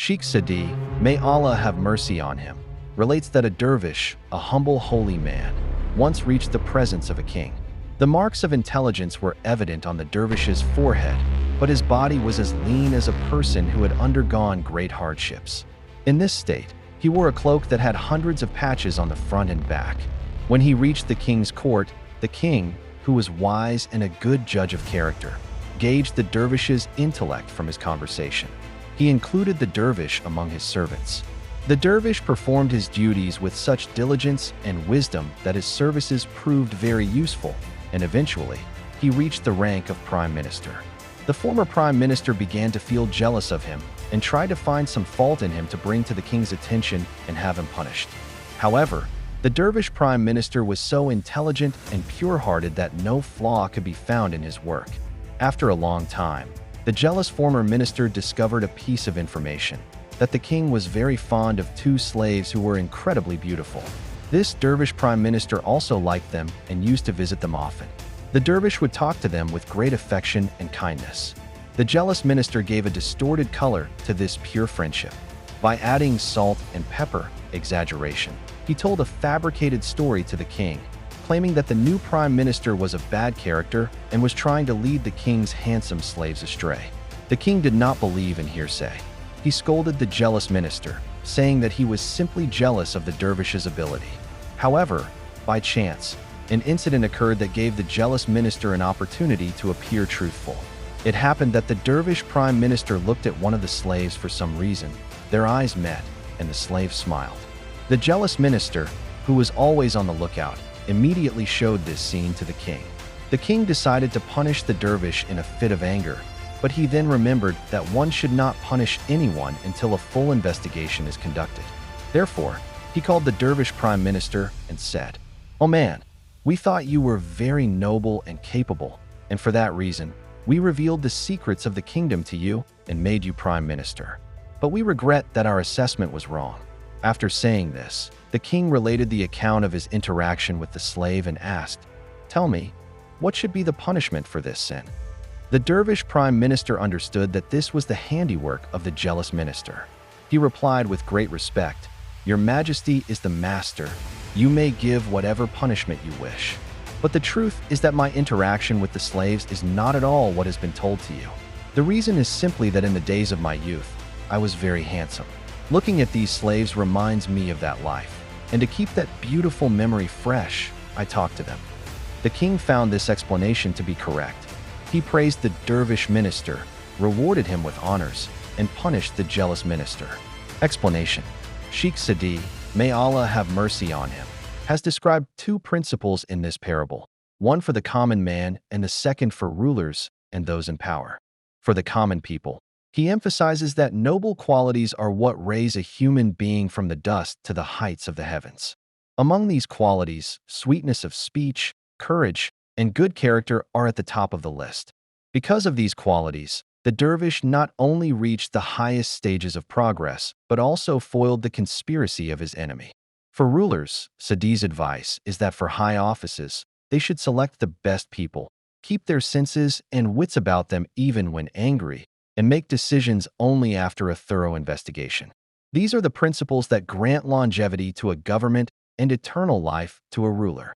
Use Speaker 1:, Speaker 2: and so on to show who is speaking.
Speaker 1: Sheikh Saadi, may Allah have mercy on him, relates that a dervish, a humble holy man, once reached the presence of a king. The marks of intelligence were evident on the dervish's forehead, but his body was as lean as a person who had undergone great hardships. In this state, he wore a cloak that had hundreds of patches on the front and back. When he reached the king's court, the king, who was wise and a good judge of character, gauged the dervish's intellect from his conversation. He included the dervish among his servants. The dervish performed his duties with such diligence and wisdom that his services proved very useful, and eventually, he reached the rank of prime minister. The former prime minister began to feel jealous of him and tried to find some fault in him to bring to the king's attention and have him punished. However, the dervish prime minister was so intelligent and pure-hearted that no flaw could be found in his work. After a long time, the jealous former minister discovered a piece of information: that the king was very fond of two slaves who were incredibly beautiful. This dervish prime minister also liked them and used to visit them often. The dervish would talk to them with great affection and kindness. The jealous minister gave a distorted color to this pure friendship. By adding salt and pepper, exaggeration, he told a fabricated story to the king, claiming that the new prime minister was a bad character and was trying to lead the king's handsome slaves astray. The king did not believe in hearsay. He scolded the jealous minister, saying that he was simply jealous of the dervish's ability. However, by chance, an incident occurred that gave the jealous minister an opportunity to appear truthful. It happened that the dervish prime minister looked at one of the slaves for some reason. Their eyes met, and the slave smiled. The jealous minister, who was always on the lookout, immediately showed this scene to the king. The king decided to punish the dervish in a fit of anger, but he then remembered that one should not punish anyone until a full investigation is conducted. Therefore, he called the dervish prime minister and said, "Oh man, we thought you were very noble and capable, and for that reason, we revealed the secrets of the kingdom to you and made you prime minister. But we regret that our assessment was wrong." After saying this, the king related the account of his interaction with the slave and asked, "Tell me, what should be the punishment for this sin?" The dervish prime minister understood that this was the handiwork of the jealous minister. He replied with great respect, "Your Majesty is the master. You may give whatever punishment you wish. But the truth is that my interaction with the slaves is not at all what has been told to you. The reason is simply that in the days of my youth, I was very handsome. Looking at these slaves reminds me of that life, and to keep that beautiful memory fresh, I talk to them." The king found this explanation to be correct. He praised the dervish minister, rewarded him with honors, and punished the jealous minister. Explanation: Sheikh Saadi, may Allah have mercy on him, has described two principles in this parable, one for the common man and the second for rulers and those in power. For the common people, he emphasizes that noble qualities are what raise a human being from the dust to the heights of the heavens. Among these qualities, sweetness of speech, courage, and good character are at the top of the list. Because of these qualities, the dervish not only reached the highest stages of progress, but also foiled the conspiracy of his enemy. For rulers, Saadi's advice is that for high offices, they should select the best people, keep their senses and wits about them even when angry, and make decisions only after a thorough investigation. These are the principles that grant longevity to a government and eternal life to a ruler.